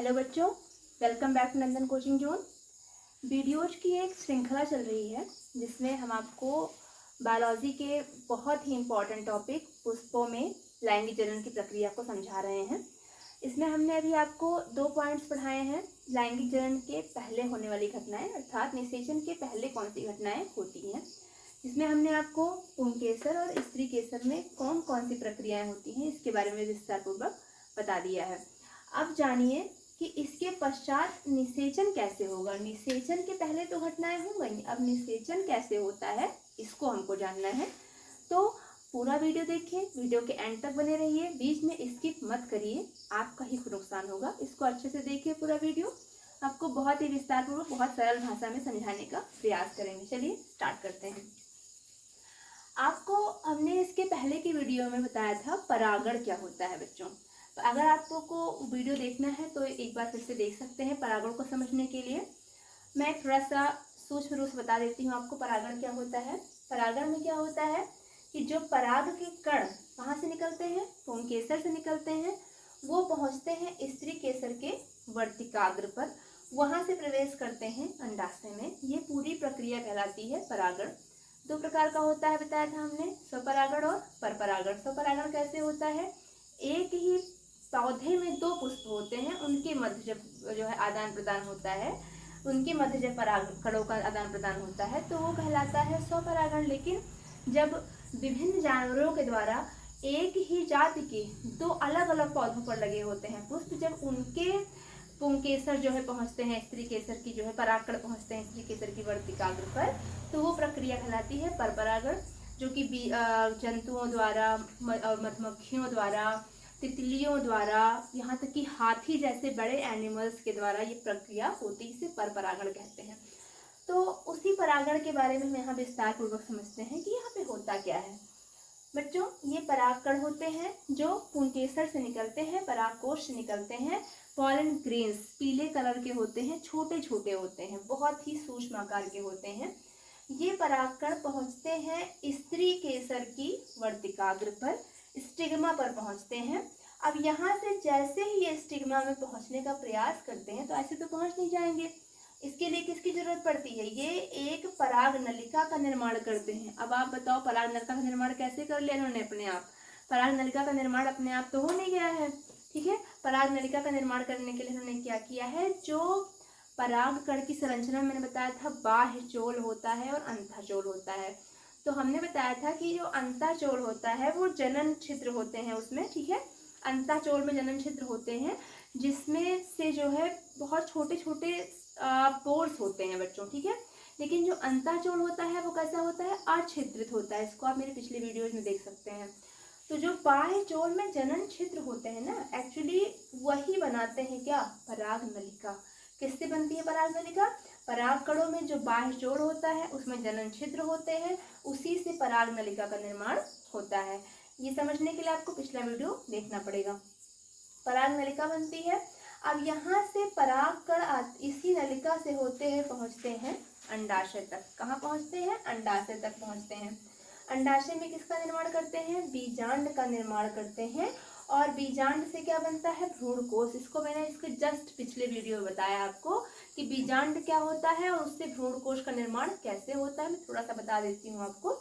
Hello बच्चों, welcome back to Nandan coaching zone. Videos की एक श्रृंखला चल रही है जिसमें हम आपको बायोलॉजी के बहुत ही इम्पॉर्टेंट टॉपिक पुष्पों में लैंगिक जनन की प्रक्रिया को समझा रहे हैं। इसमें हमने अभी आपको 2 पॉइंट्स पढ़ाए हैं। लैंगिक जनन के पहले होने वाली घटनाएं अर्थात निषेचन के पहले कौन सी घटनाएं होती हैं, इसमें हमने आपको पुंकेसर और स्त्री केसर में कौन कौन सी प्रक्रियाएं होती हैं इसके बारे में विस्तारपूर्वक बता दिया है। अब जानिए कि इसके पश्चात निषेचन कैसे होगा। निषेचन के पहले तो घटनाएं हो गई, अब निषेचन कैसे होता है इसको हमको जानना है। तो पूरा वीडियो देखिए, वीडियो के एंड तक बने रहिए, बीच में स्किप मत करिए, आपका ही नुकसान होगा। इसको अच्छे से देखिए, पूरा वीडियो आपको बहुत ही विस्तारपूर्वक बहुत सरल भाषा में समझाने का प्रयास करेंगे। चलिए स्टार्ट करते हैं। आपको हमने इसके पहले की वीडियो में बताया था परागण क्या होता है बच्चों। तो अगर आपको वीडियो देखना है तो एक बार फिर से देख सकते हैं। परागण को समझने के लिए मैं थोड़ा सा सूक्ष्म रूप से बता देती हूँ आपको परागण क्या होता है। परागण में क्या होता है कि जो पराग के कण कहाँ से निकलते हैं, पुंकेसर से निकलते हैं, वो पहुँचते हैं स्त्री केसर के वर्तिकाग्र पर, वहाँ से प्रवेश करते हैं अंडाशय में। ये पूरी प्रक्रिया कहलाती है परागण। 2 प्रकार का होता है बताया था हमने, स्वपरागण और परपरागण। स्वपरागण कैसे होता है, एक ही पौधे में 2 पुष्प होते हैं, उनके मध्य जब जो है आदान प्रदान होता है, उनके मध्य जब परागकणों का आदान प्रदान होता है तो वो कहलाता है स्वपरागण। लेकिन जब विभिन्न जानवरों के द्वारा एक ही जाति के 2 अलग अलग पौधों पर लगे होते हैं पुष्प, जब उनके पुंकेसर जो है पहुंचते हैं, स्त्री केसर की जो है परागकण पहुंचते हैं स्त्री केसर की वर्तिकाग्र पर, तो वो प्रक्रिया कहलाती है परपरागण, जो कि जंतुओं द्वारा और मधुमक्खियों द्वारा, तितलियों द्वारा, यहाँ तक कि हाथी जैसे बड़े एनिमल्स के द्वारा ये प्रक्रिया होती है, इसे परपरागण कहते हैं। तो उसी परागण के बारे में हम यहाँ विस्तार पूर्वक समझते हैं कि यहाँ पे होता क्या है। बच्चों, ये परागकण होते हैं जो पुंकेसर से निकलते हैं, परागकोश से निकलते हैं। पॉलन ग्रेन्स पीले कलर के होते हैं, छोटे छोटे होते हैं, बहुत ही सूक्ष्म आकार के होते हैं। ये परागकण पहुँचते हैं स्त्री केसर की वर्तिकाग्र पर, स्टिग्मा पर पहुँचते हैं। अब यहाँ से जैसे ही ये स्टिग्मा में पहुँचने का प्रयास करते हैं तो ऐसे तो पहुँच नहीं जाएंगे, इसके लिए किसकी जरूरत पड़ती है, ये एक पराग नलिका का निर्माण करते हैं। अब आप बताओ पराग नलिका का निर्माण कैसे कर लिया इन्होंने अपने आप। पराग नलिका का निर्माण अपने आप तो हो नहीं गया है, ठीक है। पराग नलिका का निर्माण करने के लिए इन्होंने क्या किया है, जो परागकण की संरचना मैंने बताया था बाह्य चोल होता है और अंतःचोल होता है। तो हमने बताया था कि जो अंतःचोल होता है वो जनन छिद्र होते हैं उसमें, ठीक है। अंतःचोल में जनन छिद्र होते हैं जिसमें से जो है बहुत छोटे छोटे पोर्स होते हैं बच्चों, ठीक है। लेकिन जो अंतःचोल होता है वो कैसा होता है, अछिद्रित होता है। इसको आप मेरे पिछले वीडियोज में देख सकते हैं। तो जो बाह्य चोल में जनन छिद्र होते हैं ना, एक्चुअली वही बनाते हैं क्या, पराग नलिका। किससे बनती है पराग नलिका, पराग कणों में जो बाह्य चोल होता है उसमें जनन छिद्र होते हैं, उसी से पराग नलिका का निर्माण होता है। ये समझने के लिए आपको पिछला वीडियो देखना पड़ेगा। पराग नलिका बनती है। अब यहाँ से परागकण इसी नलिका से होते हैं पहुँचते हैं अंडाशय तक। कहाँ पहुँचते हैं, अंडाशय तक पहुँचते हैं। अंडाशय में किसका निर्माण करते हैं, बीजांड का निर्माण करते हैं। और बीजांड से क्या बनता है, भ्रूणकोश। इसको मैंने इसके जस्ट पिछले वीडियो में बताया आपको कि बीजांड क्या होता है और उससे भ्रूणकोश का निर्माण कैसे होता है। मैं थोड़ा सा बता देती हूँ आपको।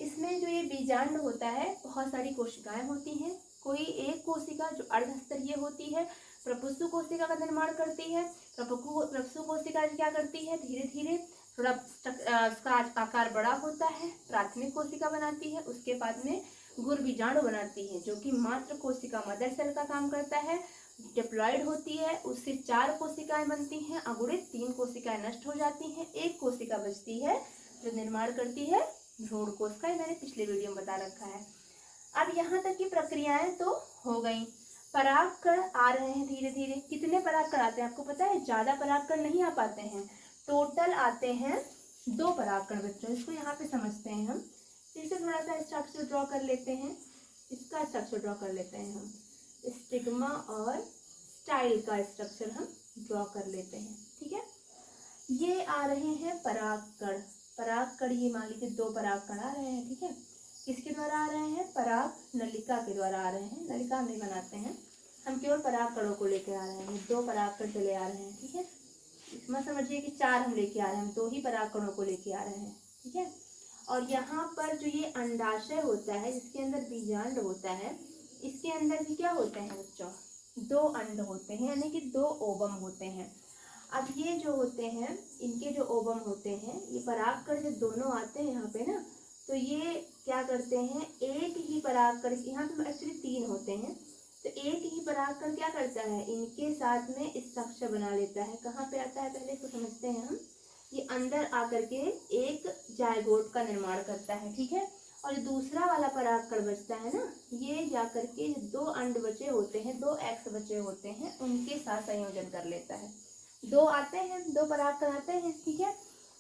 इसमें जो ये बीजांड होता है बहुत सारी कोशिकाएं होती हैं। कोई एक कोशिका जो अर्धस्तरीय होती है प्रपुष्प कोशिका का निर्माण करती है। प्रपुष्प कोशिका क्या करती है, धीरे धीरे थोड़ा उसका आकार बड़ा होता है, प्राथमिक कोशिका बनाती है। उसके बाद में गुर बीजाणु बनाती है जो कि मात्र कोशिका मदर सेल का काम करता है, डिप्लॉयड होती है। उससे 4 कोशिकाएं बनती हैं, अगुणित 3 कोशिकाएं नष्ट हो जाती हैं, 1 कोशिका बचती है जो निर्माण करती है भ्रूणकोश का। मैंने पिछले वीडियो में बता रखा है। अब यहाँ तक की प्रक्रियाएं तो हो गई। परागकण आ रहे हैं धीरे धीरे। कितने परागकण आते हैं आपको पता है, ज्यादा परागकण नहीं आ पाते हैं, टोटल आते हैं 2 परागकण बच्चों। इसको यहाँ पे समझते हैं हम। फिर से थोड़ा सा स्ट्रक्चर ड्रॉ कर लेते हैं, इसका स्ट्रक्चर ड्रॉ कर लेते हैं हम। स्टिग्मा और स्टाइल का स्ट्रक्चर हम ड्रॉ कर लेते हैं, ठीक है। ये आ रहे हैं परागकण। परागकण ये मान लीजिए 2 परागकण आ रहे हैं, ठीक है। किसके द्वारा आ रहे हैं, पराग नलिका के द्वारा आ रहे हैं। नलिका नहीं बनाते हैं, हम केवल परागकणों को लेकर आ रहे हैं, 2 परागकण चले आ रहे हैं, ठीक है। इसमें समझिए कि 4 हम लेके आ रहे हैं, हम 2 ही परागकणों को लेके आ रहे हैं, ठीक है। और यहाँ पर जो ये अंडाशय होता है जिसके अंदर बीजांड होता है, इसके अंदर भी क्या होते हैं बच्चों, 2 अंड होते हैं, यानी कि 2 ओवम होते हैं। अब ये जो होते हैं, इनके जो ओवम होते हैं, ये परागकण जब दोनों आते हैं यहाँ पे ना, तो ये क्या करते हैं, एक ही परागकण, यहाँ पे एक्चुअली 3 होते हैं, तो एक ही परागकण क्या करता है, इनके साथ में स्ट्रक्चर बना लेता है। कहाँ पे आता है पहले इसको समझते हैं हम। ये अंदर आकर के एक जायगोट का निर्माण करता है, ठीक है। और दूसरा वाला परागकण बचता है ना, ये जाकर के 2 अंड बचे होते हैं, 2 एग्स बचे होते हैं, उनके साथ संयोजन कर लेता है। 2 आते हैं, 2 परागकण आते हैं, ठीक है।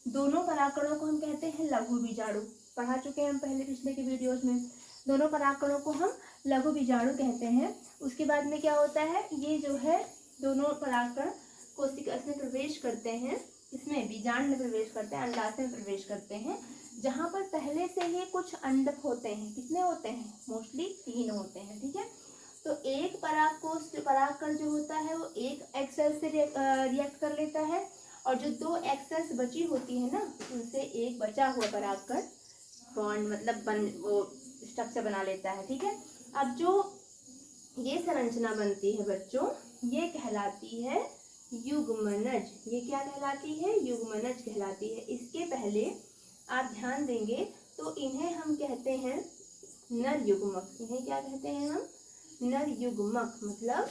दोनों परागकणों को हम कहते हैं लघु बीजाणु, पढ़ा चुके हैं हम पहले पिछले के वीडियोज में। दोनों परागकणों को हम लघु बीजाणु कहते हैं। उसके बाद में क्या होता है, ये जो है दोनों परागकण कोशिका में प्रवेश करते हैं, इसमें बीजांड में प्रवेश करते हैं, अंडाशय में प्रवेश करते हैं, जहाँ पर पहले से ही कुछ अंडक होते हैं। कितने होते हैं, मोस्टली 3 होते हैं, ठीक है। तो एक परागकण जो होता है वो एक एग सेल से रिएक्ट कर लेता है, और जो 2 एग सेल्स बची होती है ना, उनसे एक बचा हुआ परागकण बॉन्ड मतलब वो स्ट्रक्चर बना लेता है, ठीक है। अब जो ये संरचना बनती है बच्चों, ये कहलाती है युग्मनज। ये क्या कहलाती है, युग्मनज कहलाती है। इसके पहले आप ध्यान देंगे तो इन्हें हम कहते हैं नर युग्मक। इन्हें क्या कहते हैं हम, नर युग्मक, मतलब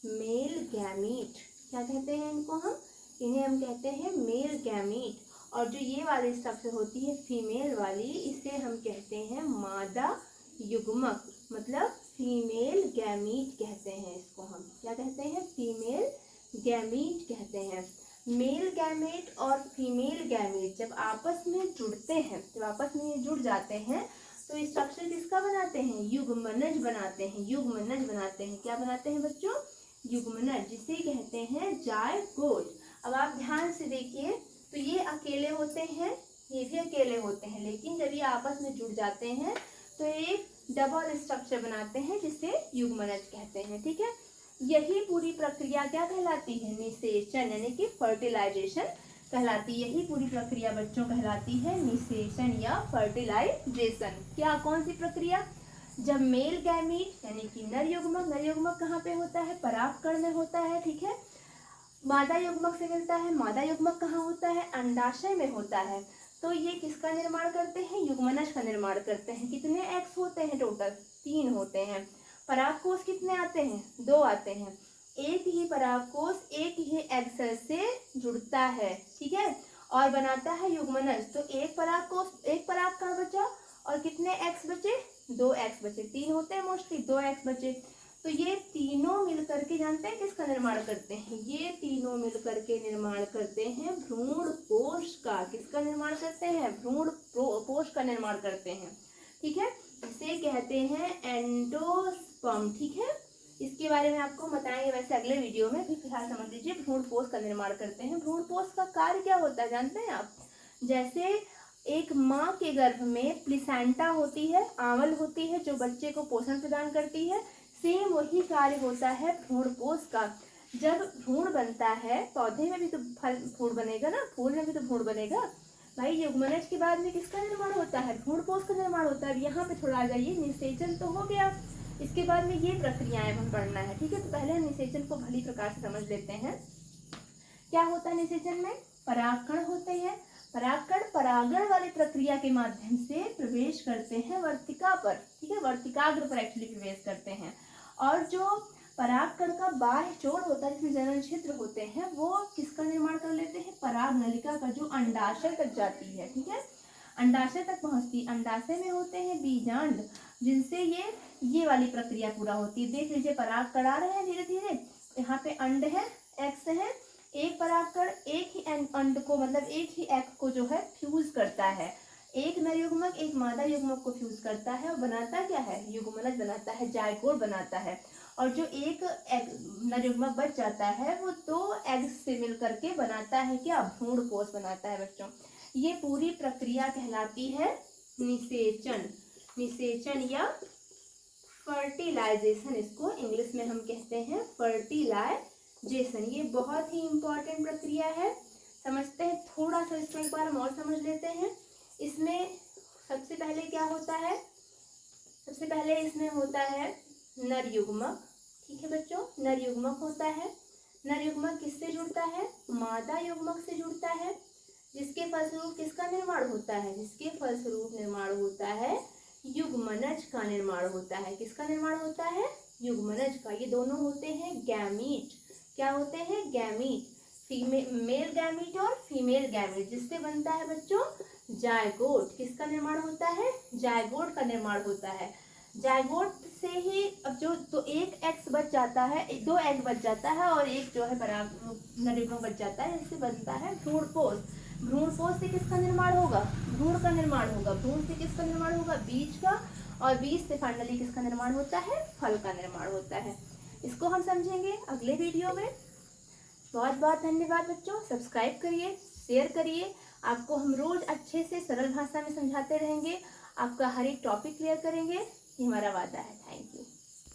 मेल गैमीट। क्या कहते हैं इनको हम, इन्हें हम कहते हैं मेल गैमीट। और जो ये वाली स्ट्रक्चर होती है फीमेल वाली, इसे हम कहते हैं मादा युग्मक, मतलब फीमेल गैमीट कहते हैं इसको हम। क्या कहते हैं, फीमेल गैमीट कहते हैं। मेल गैमेट और फीमेल गैमेट जब आपस में जुड़ते हैं, जब आपस में जुड़ जाते हैं, तो स्ट्रक्चर किसका बनाते हैं, युग्मनज बनाते हैं, युग्मनज बनाते हैं। क्या बनाते हैं बच्चों, युग्मनज, जिसे कहते हैं जायगोट। अब आप ध्यान से देखिए, तो ये अकेले होते हैं, ये भी अकेले होते हैं, लेकिन जब ये आपस में जुड़ जाते हैं तो एक डबल स्ट्रक्चर बनाते हैं, जिसे युग्मनज कहते हैं, ठीक है। यही पूरी प्रक्रिया क्या कहलाती है, निषेचन, यानी कि फर्टिलाइजेशन कहलाती है। यही पूरी प्रक्रिया बच्चों कहलाती है निषेचन या फर्टिलाइजेशन। क्या, कौन सी प्रक्रिया, जब मेल गैमीट यानी कि नर युग्मक कहाँ पे होता है, परागकण में होता है, ठीक है। मादा युग्मक से मिलता है, मादा युग्मक कहाँ होता है, अंडाशय में होता है। तो ये किसका निर्माण करते हैं, युग्मनज का निर्माण करते हैं। कितने एक्स होते हैं, टोटल 3 होते हैं। परागकोश कितने आते हैं, 2 आते हैं। एक ही परागकोश एक ही एग सेल से जुड़ता है, ठीक है, और बनाता है युग्मनज। तो एक परागकोश, एक परागकण बचा, और कितने एक्स बचे, 2 एक्स बचे। 3 होते हैं मोस्टली, 2 एक्स बचे। तो ये तीनों मिलकर के जानते हैं किसका निर्माण करते हैं, ये तीनों मिलकर के निर्माण करते हैं भ्रूण कोश का। किसका निर्माण करते हैं, भ्रूण कोश का निर्माण करते हैं, ठीक है। इसे कहते हैं एंडोस्पर्म, ठीक है। इसके बारे में आपको बताएंगे वैसे अगले वीडियो में, भी फिलहाल समझ लीजिए भ्रूण कोश का निर्माण करते हैं। भ्रूण कोश का कार्य क्या होता है जानते हैं आप, जैसे एक माँ के गर्भ में प्लेसेंटा होती है, आंवल होती है, जो बच्चे को पोषण प्रदान करती है, सेम वही कार्य होता है भ्रूण कोश का। जब भ्रूण बनता है, पौधे में भी तो भ्रूण बनेगा ना, फूल में भी तो भ्रूण बनेगा भाई। युग्मनज के बाद में किसका निर्माण होता है, भ्रूण कोश का निर्माण होता है। यहाँ पे थोड़ा आ जाइए, निषेचन तो हो गया, इसके बाद में ये प्रक्रियाएं हम पढ़ना है, ठीक है। तो पहले हम निषेचन को भली प्रकार से समझ लेते हैं। क्या होता है निषेचन में, परागकण होते हैं, परागकण परागण वाली प्रक्रिया के माध्यम से प्रवेश करते हैं वर्तिका पर, ठीक है, वर्तिकाग्र पर एक्चुअली प्रवेश करते हैं। और जो परागकण का बाह्य छोर होता है, जिसमें जनन क्षेत्र होते हैं, वो किसका निर्माण कर लेते हैं, पराग नलिका का, जो अंडाशय तक जाती है, ठीक है, अंडाशय तक पहुंचती। अंडाशय में होते हैं बीजांड, जिनसे ये वाली प्रक्रिया पूरा होती है। देख लीजिए परागकण आ रहे हैं धीरे धीरे, यहाँ पे अंड है, एक्स है, एक परागकण एक ही अंड को, मतलब एक ही एग को जो है फ्यूज करता है। एक नर युग्मक एक मादा युग्मक को फ्यूज करता है और बनाता क्या है, युग्मनज बनाता है, जायगोट बनाता है। और जो एक नर युग्मक बच जाता है, वो 2 एग्स से मिल करके बनाता है क्या, भ्रूण कोश बनाता है बच्चों। ये पूरी प्रक्रिया कहलाती है निषेचन, निषेचन या फर्टिलाइजेशन, इसको इंग्लिश में हम कहते हैं फर्टिलाइजेशन। ये बहुत ही इम्पोर्टेंट प्रक्रिया है, समझते हैं थोड़ा सा इसको, एक बार हम और समझ लेते हैं। इसमें सबसे पहले क्या होता है, सबसे पहले इसमें होता है नर युग्मक। ठीक है बच्चों, नर युग्मक होता है। नर युग्मक किससे जुड़ता है, मादा युग्मक से जुड़ता है, जिसके फलस्वरूप किसका निर्माण होता है, जिसके फलस्वरूप निर्माण होता है युग्मनज का निर्माण होता है। किसका निर्माण होता है, युग्मनज का। ये दोनों होते हैं गैमीट। क्या होते हैं, गैमीट, मेल गैमीट और फीमेल गैमीट, जिससे बनता है बच्चों जायगोट। किसका निर्माण होता है, जायगोट का निर्माण होता है। जायगोट से ही अब जो तो एक एग्स बच जाता है, दो एग बच जाता है और एक जो है बराबर नर युग्मक बच जाता है, इससे बनता है भ्रूणपोष। भ्रूणपोष से किसका निर्माण होगा, भ्रूण का निर्माण होगा। भ्रूण से किसका निर्माण होगा, बीज का, और बीज से फाइनली किसका निर्माण होता है, फल का निर्माण होता है। इसको हम समझेंगे अगले वीडियो में। बहुत बहुत धन्यवाद बच्चों, सब्सक्राइब करिए, शेयर करिए। आपको हम रोज अच्छे से सरल भाषा में समझाते रहेंगे, आपका हर एक टॉपिक क्लियर करेंगे, ये हमारा वादा है। Thank you.